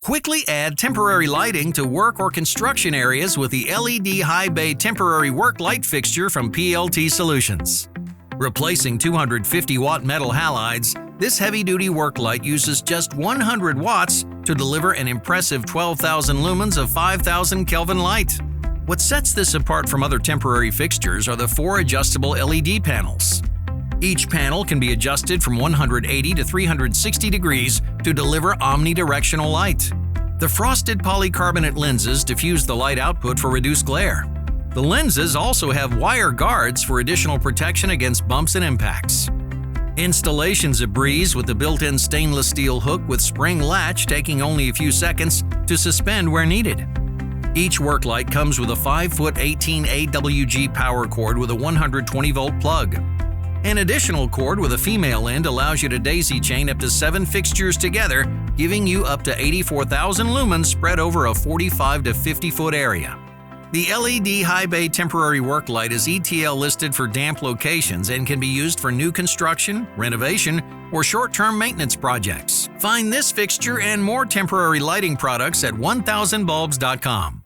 Quickly add temporary lighting to work or construction areas with the LED High Bay Temporary Work Light fixture from PLT Solutions. Replacing 250-watt metal halides, this heavy-duty work light uses just 100 watts to deliver an impressive 12,000 lumens of 5,000 Kelvin light. What sets this apart from other temporary fixtures are the 4 adjustable LED panels. Each panel can be adjusted from 180 to 360 degrees to deliver omnidirectional light. The frosted polycarbonate lenses diffuse the light output for reduced glare. The lenses also have wire guards for additional protection against bumps and impacts. Installation's a breeze with the built-in stainless steel hook with spring latch taking only a few seconds to suspend where needed. Each work light comes with a 5-foot 18 AWG power cord with a 120-volt plug. An additional cord with a female end allows you to daisy chain up to 7 fixtures together, giving you up to 84,000 lumens spread over a 45 to 50-foot area. The LED High Bay Temporary Work Light is ETL listed for damp locations and can be used for new construction, renovation, or short-term maintenance projects. Find this fixture and more temporary lighting products at 1000bulbs.com.